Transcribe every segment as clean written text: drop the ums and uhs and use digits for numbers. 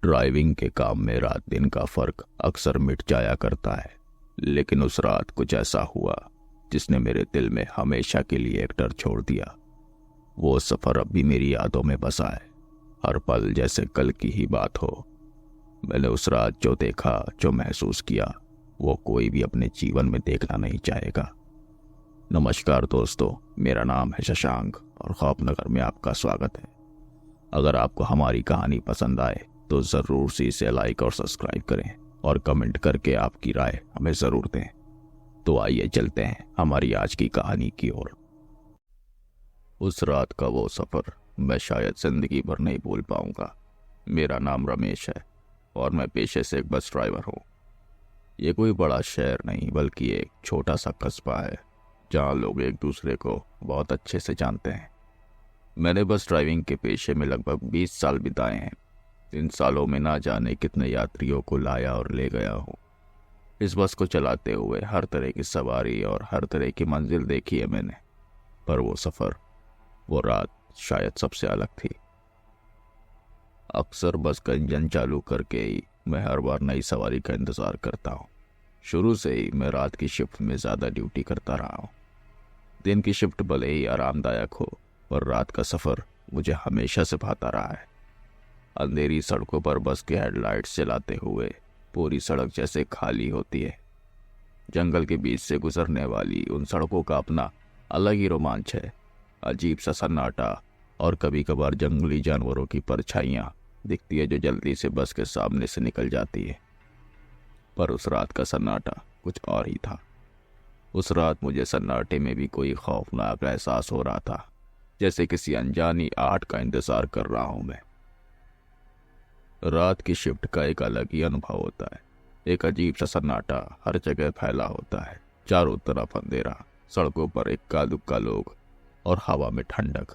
Driving के काम में रात दिन का फर्क अक्सर मिट जाया करता है, लेकिन उस रात कुछ ऐसा हुआ जिसने मेरे दिल में हमेशा के लिए एक डर छोड़ दिया। वो सफर अब भी मेरी यादों में बसा है, हर पल जैसे कल की ही बात हो। मैंने उस रात जो देखा, जो महसूस किया, वो कोई भी अपने जीवन में देखना नहीं चाहेगा। नमस्कार दोस्तों, मेरा नाम है शशांक और खौफनगर में आपका स्वागत है। अगर आपको हमारी कहानी पसंद आए तो ज़रूर से इसे लाइक और सब्सक्राइब करें और कमेंट करके आपकी राय हमें ज़रूर दें। तो आइए चलते हैं हमारी आज की कहानी की ओर। उस रात का वो सफ़र मैं शायद ज़िंदगी भर नहीं भूल पाऊंगा। मेरा नाम रमेश है और मैं पेशे से एक बस ड्राइवर हूँ। ये कोई बड़ा शहर नहीं बल्कि एक छोटा सा कस्बा है जहाँ लोग एक दूसरे को बहुत अच्छे से जानते हैं। मैंने बस ड्राइविंग के पेशे में लगभग 20 साल बिताए हैं। इन सालों में ना जाने कितने यात्रियों को लाया और ले गया हूँ। इस बस को चलाते हुए हर तरह की सवारी और हर तरह की मंजिल देखी है मैंने, पर वो सफ़र, वो रात शायद सबसे अलग थी। अक्सर बस का इंजन चालू करके ही मैं हर बार नई सवारी का इंतज़ार करता हूँ। शुरू से ही मैं रात की शिफ्ट में ज़्यादा ड्यूटी करता रहा हूँ। दिन की शिफ्ट भले ही आरामदायक हो, पर रात का सफ़र मुझे हमेशा से भाता रहा है। अंधेरी सड़कों पर बस के हेडलाइट्स जलाते हुए पूरी सड़क जैसे खाली होती है। जंगल के बीच से गुजरने वाली उन सड़कों का अपना अलग ही रोमांच है। अजीब सा सन्नाटा और कभी कभार जंगली जानवरों की परछाइयाँ दिखती है जो जल्दी से बस के सामने से निकल जाती है। पर उस रात का सन्नाटा कुछ और ही था। उस रात मुझे सन्नाटे में भी कोई खौफनाक एहसास हो रहा था, जैसे किसी अनजानी आहट का इंतजार कर रहा हूं मैं। रात की शिफ्ट का एक अलग ही अनुभव होता है। एक अजीब सा सन्नाटा हर जगह फैला होता है। चारों तरफ अंधेरा, सड़कों पर इक्का दुक्का लोग और हवा में ठंडक।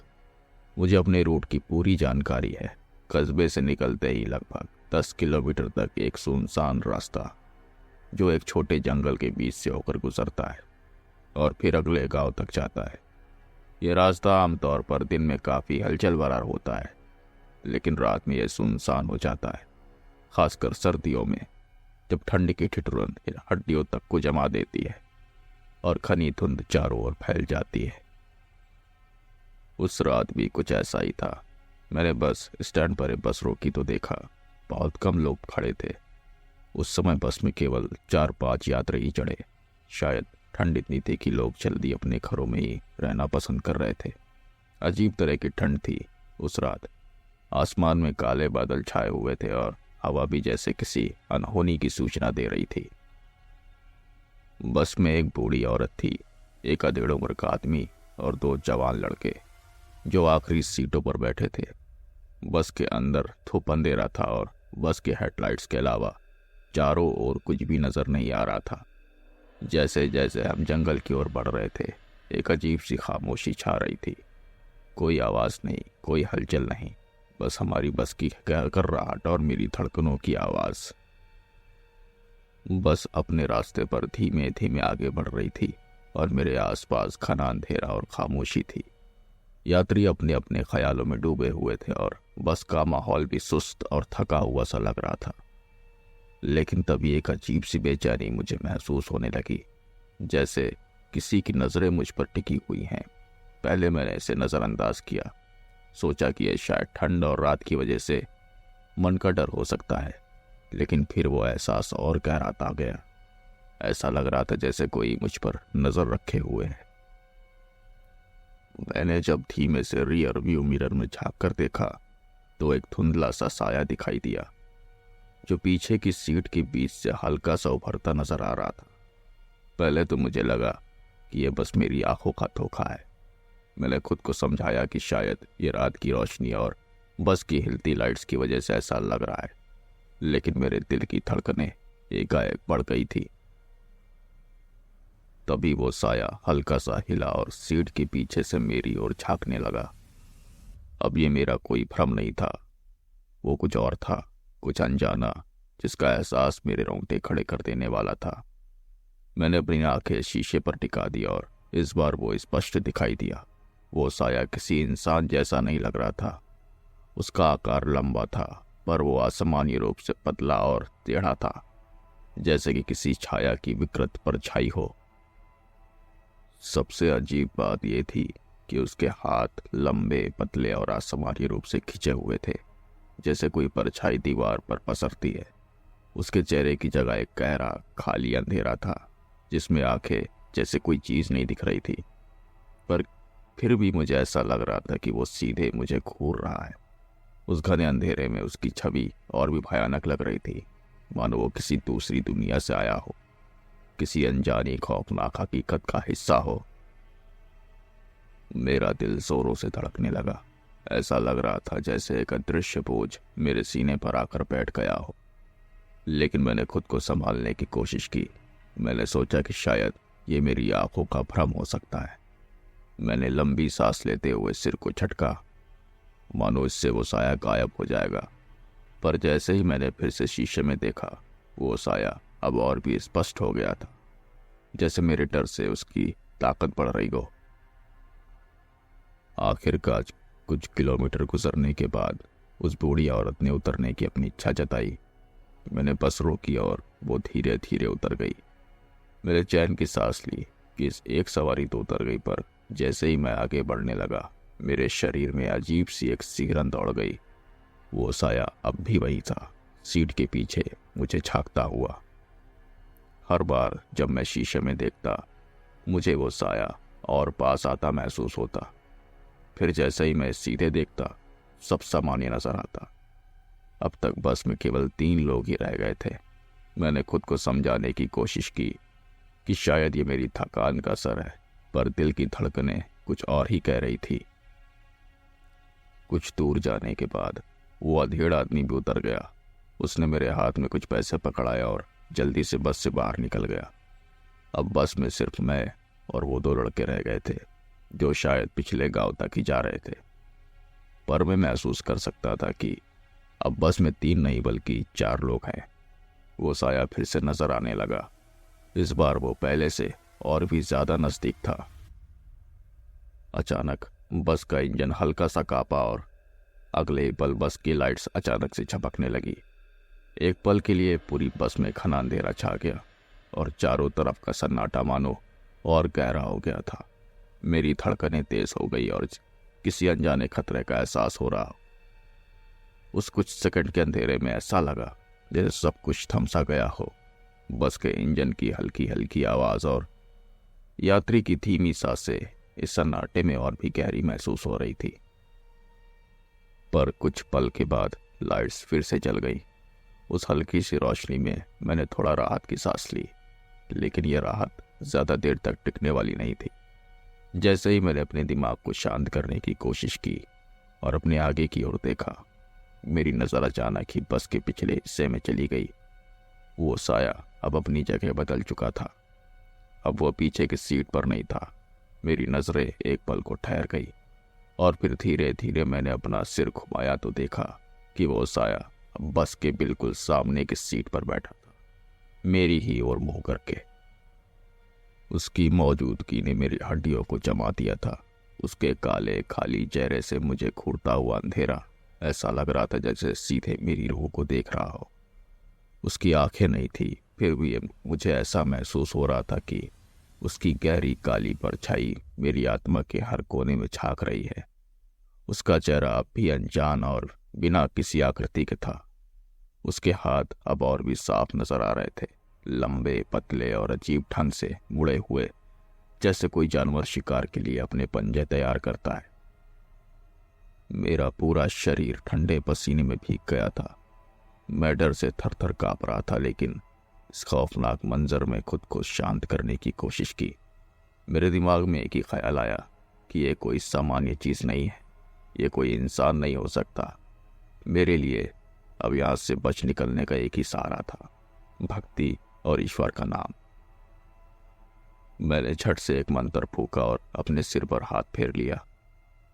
मुझे अपने रूट की पूरी जानकारी है। कस्बे से निकलते ही लगभग 10 किलोमीटर तक एक सुनसान रास्ता जो एक छोटे जंगल के बीच से होकर गुजरता है और फिर अगले गांव तक जाता है। ये रास्ता आमतौर पर दिन में काफ़ी हलचल भरा होता है, लेकिन रात में यह सुनसान हो जाता है, खासकर सर्दियों में जब ठंड की ठिठुरन हड्डियों तक को जमा देती है और घनी धुंध चारों ओर फैल जाती है। उस रात भी कुछ ऐसा ही था। मैंने बस स्टैंड पर बस रोकी तो देखा बहुत कम लोग खड़े थे। उस समय बस में केवल 4-5 यात्री ही चढ़े। शायद ठंड इतनी थी कि लोग जल्दी अपने घरों में ही रहना पसंद कर रहे थे। अजीब तरह की ठंड थी उस रात। आसमान में काले बादल छाए हुए थे और हवा भी जैसे किसी अनहोनी की सूचना दे रही थी। बस में एक बूढ़ी औरत थी, एक अधेड़ उम्र का आदमी और 2 जवान लड़के जो आखिरी सीटों पर बैठे थे। बस के अंदर धूप अंधेरा था और बस के हेडलाइट्स के अलावा चारों ओर कुछ भी नजर नहीं आ रहा था। जैसे जैसे हम जंगल की ओर बढ़ रहे थे, एक अजीब सी खामोशी छा रही थी। कोई आवाज़ नहीं, कोई हलचल नहीं, बस हमारी बस की घर्राहट और मेरी धड़कनों की आवाज़। बस अपने रास्ते पर धीमे धीमे आगे बढ़ रही थी और मेरे आसपास घना अंधेरा और खामोशी थी। यात्री अपने अपने ख्यालों में डूबे हुए थे और बस का माहौल भी सुस्त और थका हुआ सा लग रहा था। लेकिन तभी एक अजीब सी बेचैनी मुझे महसूस होने लगी, जैसे किसी की नज़रें मुझ पर टिकी हुई हैं। पहले मैंने इसे नज़रअंदाज किया, सोचा कि यह शायद ठंड और रात की वजह से मन का डर हो सकता है, लेकिन फिर वो एहसास और गहराता गया। ऐसा लग रहा था जैसे कोई मुझ पर नज़र रखे हुए है। मैंने जब धीमे से रियर व्यू मिरर में झांक कर देखा तो एक धुंधला सा साया दिखाई दिया जो पीछे की सीट के बीच से हल्का सा उभरता नजर आ रहा था। पहले तो मुझे लगा कि यह बस मेरी आंखों का धोखा है। मैंने खुद को समझाया कि शायद ये रात की रोशनी और बस की हिलती लाइट्स की वजह से ऐसा लग रहा है, लेकिन मेरे दिल की धड़कनें एकाएक बढ़ गई थी। तभी वो साया हल्का सा हिला और सीट के पीछे से मेरी ओर झांकने लगा। अब ये मेरा कोई भ्रम नहीं था, वो कुछ और था, कुछ अनजाना, जिसका एहसास मेरे रोंगटे खड़े कर देने वाला था। मैंने अपनी आंखें शीशे पर टिका दी और इस बार वो स्पष्ट दिखाई दिया। वो साया किसी इंसान जैसा नहीं लग रहा था। उसका आकार लंबा था, पर वो असामान्य रूप से पतला और टेढ़ा था, जैसे कि किसी छाया की विकृत परछाई हो। सबसे अजीब बात यह थी कि उसके हाथ लंबे, पतले और असामान्य रूप से खिंचे हुए थे, जैसे कोई परछाई दीवार पर पसरती है। उसके चेहरे की जगह एक गहरा, खाली अंधेरा था, जिसमें आंखें जैसे कोई चीज नहीं दिख रही थी। पर फिर भी मुझे ऐसा लग रहा था कि वो सीधे मुझे घूर रहा है। उस घने अंधेरे में उसकी छवि और भी भयानक लग रही थी, मानो वो किसी दूसरी दुनिया से आया हो, किसी अनजानी खौफनाक हकीकत का हिस्सा हो। मेरा दिल जोरों से धड़कने लगा। ऐसा लग रहा था जैसे एक अदृश्य बोझ मेरे सीने पर आकर बैठ गया हो। लेकिन मैंने खुद को संभालने की कोशिश की। मैंने सोचा कि शायद ये मेरी आंखों का भ्रम हो सकता है। मैंने लंबी सांस लेते हुए सिर को झटका, मानो इससे वो साया गायब हो जाएगा। पर जैसे ही मैंने फिर से शीशे में देखा, वो साया अब और भी स्पष्ट हो गया था, जैसे मेरे डर से उसकी ताकत बढ़ रही हो। आखिरकार कुछ किलोमीटर गुजरने के बाद उस बूढ़ी औरत ने उतरने की अपनी इच्छा जताई। मैंने बस रोकी और वो धीरे धीरे उतर गई। मेरे चैन की सांस ली कि इस एक सवारी तो उतर गई, पर जैसे ही मैं आगे बढ़ने लगा, मेरे शरीर में अजीब सी एक सिहरन दौड़ गई। वो साया अब भी वही था, सीट के पीछे मुझे झांकता हुआ। हर बार जब मैं शीशे में देखता, मुझे वो साया और पास आता महसूस होता। फिर जैसे ही मैं सीधे देखता, सब सामान्य नजर आता। अब तक बस में केवल 3 लोग ही रह गए थे। मैंने खुद को समझाने की कोशिश की कि शायद ये मेरी थकान का असर है, पर दिल की धड़कनें कुछ और ही कह रही थी। कुछ दूर जाने के बाद वो अधेड़ आदमी भी उतर गया। उसने मेरे हाथ में कुछ पैसे पकड़ाया और जल्दी से बस से बाहर निकल गया। अब बस में सिर्फ मैं और वो 2 लड़के रह गए थे, जो शायद पिछले गांव तक ही जा रहे थे। पर मैं महसूस कर सकता था कि अब बस में 3 नहीं बल्कि 4 लोग हैं। वो साया फिर से नजर आने लगा। इस बार वो पहले से और भी ज्यादा नजदीक था। अचानक बस का इंजन हल्का सा कांपा और अगले ही पल बस की लाइट्स अचानक से झपकने लगी। एक पल के लिए पूरी बस में घना अंधेरा छा गया और चारों तरफ का सन्नाटा मानो और गहरा हो गया था। मेरी धड़कनें तेज हो गई और किसी अनजाने खतरे का एहसास हो रहा। उस कुछ सेकंड के अंधेरे में ऐसा लगा जैसे सब कुछ थम सा गया हो। बस के इंजन की हल्की हल्की आवाज और यात्री की धीमी सांसें इस सन्नाटे में और भी गहरी महसूस हो रही थी। पर कुछ पल के बाद लाइट्स फिर से जल गई। उस हल्की सी रोशनी में मैंने थोड़ा राहत की सांस ली, लेकिन यह राहत ज्यादा देर तक टिकने वाली नहीं थी। जैसे ही मैंने अपने दिमाग को शांत करने की कोशिश की और अपने आगे की ओर देखा, मेरी नजर अचानक ही बस के पिछले हिस्से में चली गई। वो साया अब अपनी जगह बदल चुका था। अब वो पीछे की सीट पर नहीं था। मेरी नजरें एक पल को ठहर गई और फिर धीरे धीरे मैंने अपना सिर घुमाया तो देखा कि वो साया बस के बिल्कुल सामने की सीट पर बैठा था, मेरी ही ओर मुंह करके। उसकी मौजूदगी ने मेरी हड्डियों को जमा दिया था। उसके काले खाली चेहरे से मुझे घूरता हुआ अंधेरा ऐसा लग रहा था जैसे सीधे मेरी रूह को देख रहा हो। उसकी आंखें नहीं थी, फिर भी मुझे ऐसा महसूस हो रहा था कि उसकी गहरी काली परछाई मेरी आत्मा के हर कोने में झांक रही है। उसका चेहरा अब भी अनजान और बिना किसी आकृति के था। उसके हाथ अब और भी साफ नजर आ रहे थे, लंबे, पतले और अजीब ढंग से मुड़े हुए, जैसे कोई जानवर शिकार के लिए अपने पंजे तैयार करता है। मेरा पूरा शरीर ठंडे पसीने में भीग गया था। मैं डर से थर थर कांप रहा था, लेकिन इस खौफनाक मंजर में खुद को शांत करने की कोशिश की। मेरे दिमाग में एक ही ख्याल आया कि ये कोई सामान्य चीज नहीं है, ये कोई इंसान नहीं हो सकता। मेरे लिए अब यहां से बच निकलने का एक ही सहारा था, भक्ति और ईश्वर का नाम। मैंने झट से एक मंत्र फूंका और अपने सिर पर हाथ फेर लिया।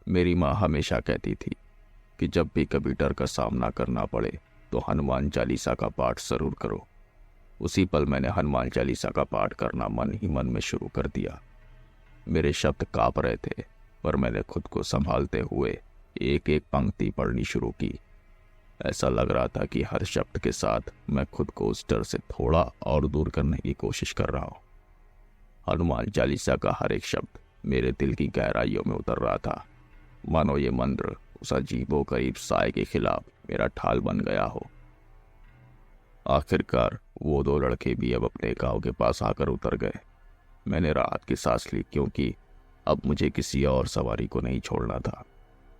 मेरी माँ हमेशा कहती थी कि जब भी कभी डर का सामना करना पड़े तो हनुमान चालीसा का पाठ जरूर करो। उसी पल मैंने हनुमान चालीसा का पाठ करना मन ही मन में शुरू कर दिया। मेरे शब्द कांप रहे थे, पर मैंने खुद को संभालते हुए एक एक पंक्ति पढ़नी शुरू की। ऐसा लग रहा था कि हर शब्द के साथ मैं खुद को उस डर से थोड़ा और दूर करने की कोशिश कर रहा हूँ। हनुमान चालीसा का हर एक शब्द मेरे दिल की गहराइयों में उतर रहा था, मानो ये मंत्र उस अजीबो गरीब साए के खिलाफ मेरा ढाल बन गया हो। आखिरकार वो दो लड़के भी अब अपने गांव के पास आकर उतर गए। मैंने राहत की सांस ली, क्योंकि अब मुझे किसी और सवारी को नहीं छोड़ना था।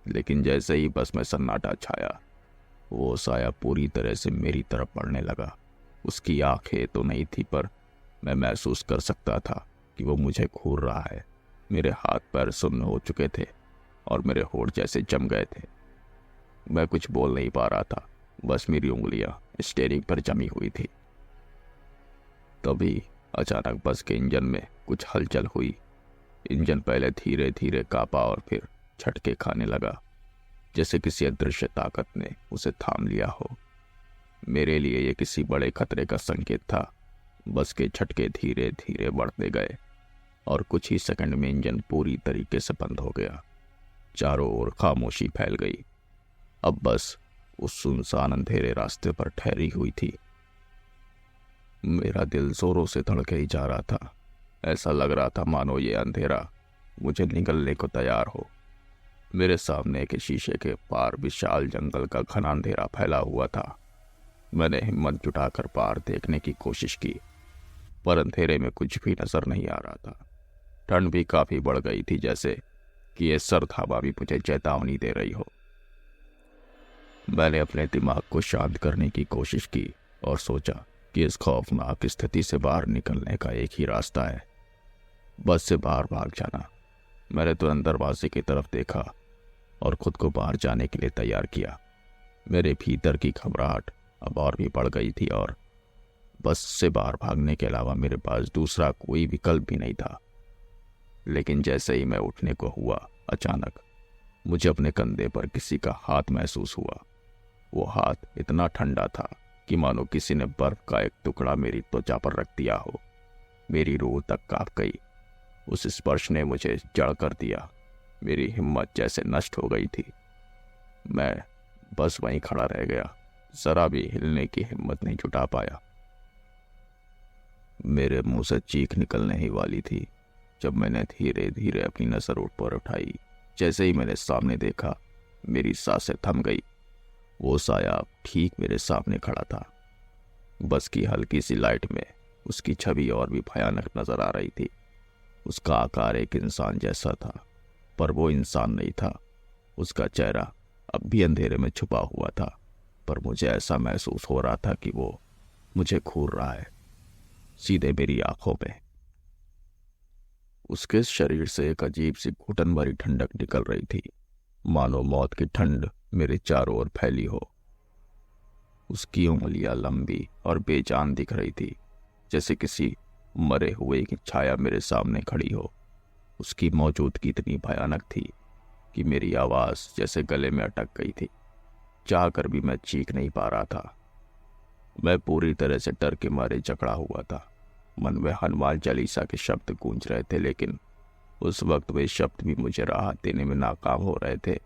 लेकिन जैसे ही बस में सन्नाटा छाया, वो साया पूरी तरह से मेरी तरफ बढ़ने लगा। उसकी आंखें तो नहीं थी, पर मैं महसूस कर सकता था कि वो मुझे घूर रहा है। मेरे हाथ पैर सुन्न हो चुके थे और मेरे होंठ जैसे जम गए थे। मैं कुछ बोल नहीं पा रहा था, बस मेरी उंगलियां स्टीयरिंग पर जमी हुई थी। तभी अचानक बस के इंजन में कुछ हलचल हुई। इंजन पहले धीरे धीरे कांपा और फिर झटके खाने लगा, जैसे किसी अदृश्य ताकत ने उसे थाम लिया हो। मेरे लिए यह किसी बड़े खतरे का संकेत था। बस के झटके धीरे धीरे बढ़ते गए और कुछ ही सेकंड में इंजन पूरी तरीके से बंद हो गया। चारों ओर खामोशी फैल गई। अब बस उस सुनसान अंधेरे रास्ते पर ठहरी हुई थी। मेरा दिल जोरों से धड़के ही जा रहा था। ऐसा लग रहा था मानो ये अंधेरा मुझे निगलने को तैयार हो। मेरे सामने के शीशे के पार विशाल जंगल का घना अंधेरा फैला हुआ था। मैंने हिम्मत जुटाकर पार देखने की कोशिश की, पर अंधेरे में कुछ भी नजर नहीं आ रहा था। ठंड भी काफी बढ़ गई थी, जैसे कि ये सर्द हवा भी मुझे चेतावनी दे रही हो। मैंने अपने दिमाग को शांत करने की कोशिश की और सोचा कि इस खौफनाक स्थिति से बाहर निकलने का एक ही रास्ता है, बस से बाहर भाग जाना। मैंने तुरंत दरवाजे की तरफ देखा और खुद को बाहर जाने के लिए तैयार किया। मेरे भीतर की घबराहट अब और भी बढ़ गई थी और बस से बाहर भागने के अलावा मेरे पास दूसरा कोई विकल्प भी नहीं था। लेकिन जैसे ही मैं उठने को हुआ, अचानक मुझे अपने कंधे पर किसी का हाथ महसूस हुआ। वो हाथ इतना ठंडा था कि मानो किसी ने बर्फ का एक टुकड़ा मेरी त्वचा पर रख दिया हो। मेरी रूह तक कांप गई। उस स्पर्श ने मुझे जड़ कर दिया। मेरी हिम्मत जैसे नष्ट हो गई थी। मैं बस वहीं खड़ा रह गया, जरा भी हिलने की हिम्मत नहीं जुटा पाया। मेरे मुंह से चीख निकलने ही वाली थी जब मैंने धीरे धीरे अपनी नजर ऊपर उठाई। जैसे ही मैंने सामने देखा, मेरी सांसें थम गई। वो साया ठीक मेरे सामने खड़ा था। बस की हल्की सी लाइट में उसकी छवि और भी भयानक नजर आ रही थी। उसका आकार एक इंसान जैसा था, पर वो इंसान नहीं था। उसका चेहरा अब भी अंधेरे में छुपा हुआ था, पर मुझे ऐसा महसूस हो रहा था कि वो मुझे घूर रहा है, सीधे मेरी आंखों में। उसके शरीर से एक अजीब सी घुटन भरी ठंडक निकल रही थी, मानो मौत की ठंड मेरे चारों ओर फैली हो। उसकी उंगलियां लंबी और बेजान दिख रही थी, जैसे किसी मरे हुए की छाया मेरे सामने खड़ी हो। उसकी मौजूदगी इतनी भयानक थी कि मेरी आवाज जैसे गले में अटक गई थी। चाहकर भी मैं चीख नहीं पा रहा था। मैं पूरी तरह से डर के मारे जकड़ा हुआ था। मन में हनुमान चालीसा के शब्द गूंज रहे थे, लेकिन उस वक्त वे शब्द भी मुझे राहत देने में नाकाम हो रहे थे।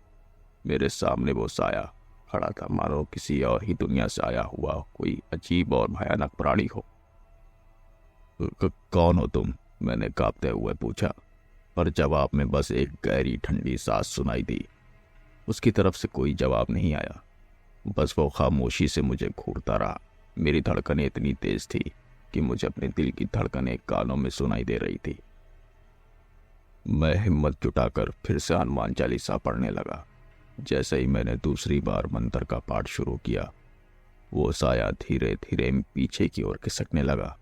मेरे सामने वो साया खड़ा था, मानो किसी और ही दुनिया से आया हुआ कोई अजीब और भयानक प्राणी हो। कौन हो तुम? मैंने कांपते हुए पूछा, पर जवाब में बस एक गहरी ठंडी सांस सुनाई दी। उसकी तरफ से कोई जवाब नहीं आया, बस वो खामोशी से मुझे घूरता रहा। मेरी धड़कनें इतनी तेज थी कि मुझे अपने दिल की धड़कनें कानों में सुनाई दे रही थी। मैं हिम्मत जुटाकर फिर से हनुमान चालीसा पढ़ने लगा। जैसे ही मैंने दूसरी बार मंत्र का पाठ शुरू किया, वो साया धीरे धीरे पीछे की ओर खिसकने लगा।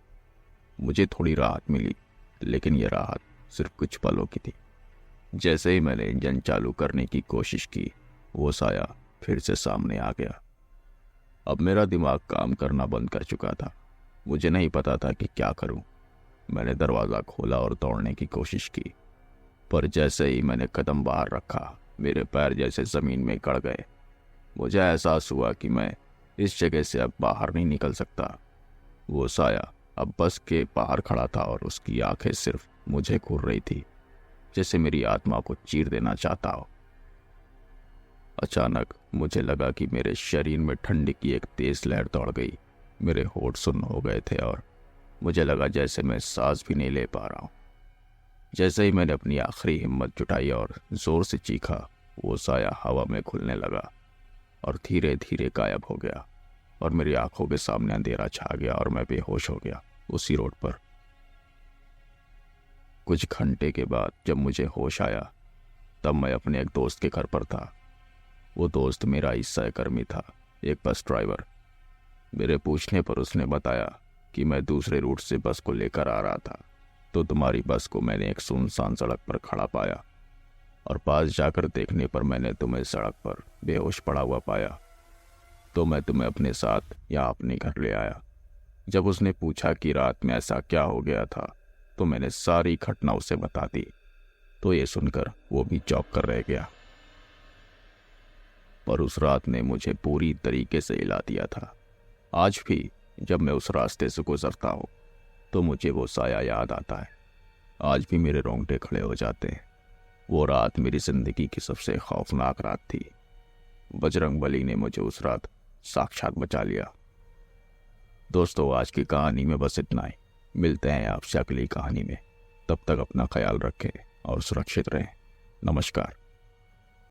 मुझे थोड़ी राहत मिली, लेकिन यह राहत सिर्फ कुछ पलों की थी। जैसे ही मैंने इंजन चालू करने की कोशिश की, वो साया फिर से सामने आ गया। अब मेरा दिमाग काम करना बंद कर चुका था। मुझे नहीं पता था कि क्या करूं। मैंने दरवाज़ा खोला और दौड़ने की कोशिश की, पर जैसे ही मैंने कदम बाहर रखा, मेरे पैर जैसे ज़मीन में गड़ गए। मुझे एहसास हुआ कि मैं इस जगह से अब बाहर नहीं निकल सकता। वो साया अब बस के बाहर खड़ा था और उसकी आंखें सिर्फ मुझे घूर रही थी, जैसे मेरी आत्मा को चीर देना चाहता हो। अचानक मुझे लगा कि मेरे शरीर में ठंडी की एक तेज लहर दौड़ गई। मेरे होठ सुन्न हो गए थे और मुझे लगा जैसे मैं सांस भी नहीं ले पा रहा हूँ। जैसे ही मैंने अपनी आखिरी हिम्मत जुटाई और जोर से चीखा, वो साया हवा में खुलने लगा और धीरे धीरे गायब हो गया और मेरी आंखों के सामने अंधेरा छा गया और मैं बेहोश हो गया उसी रोड पर। कुछ घंटे के बाद जब मुझे होश आया तब मैं अपने एक दोस्त के घर पर था। वो दोस्त मेरा ही सहकर्मी था, एक बस ड्राइवर। मेरे पूछने पर उसने बताया कि मैं दूसरे रूट से बस को लेकर आ रहा था तो तुम्हारी बस को मैंने एक सुनसान सड़क पर खड़ा पाया और पास जाकर देखने पर मैंने तुम्हें सड़क पर बेहोश पड़ा हुआ पाया। तो मैं तुम्हें अपने साथ यहाँ अपने घर ले आया। जब उसने पूछा कि रात में ऐसा क्या हो गया था तो मैंने सारी घटना उसे बता दी। तो ये सुनकर वो भी चौंक कर रह गया। पर उस रात ने मुझे पूरी तरीके से हिला दिया था। आज भी जब मैं उस रास्ते से गुजरता हूँ तो मुझे वो साया याद आता है। आज भी मेरे रोंगटे खड़े हो जाते हैं। वो रात मेरी जिंदगी की सबसे खौफनाक रात थी। बजरंगबली ने मुझे उस रात साक्षात बचा लिया। दोस्तों, आज की कहानी में बस इतना ही। मिलते हैं आपसे अगली कहानी में। तब तक अपना ख्याल रखें और सुरक्षित रहें। नमस्कार।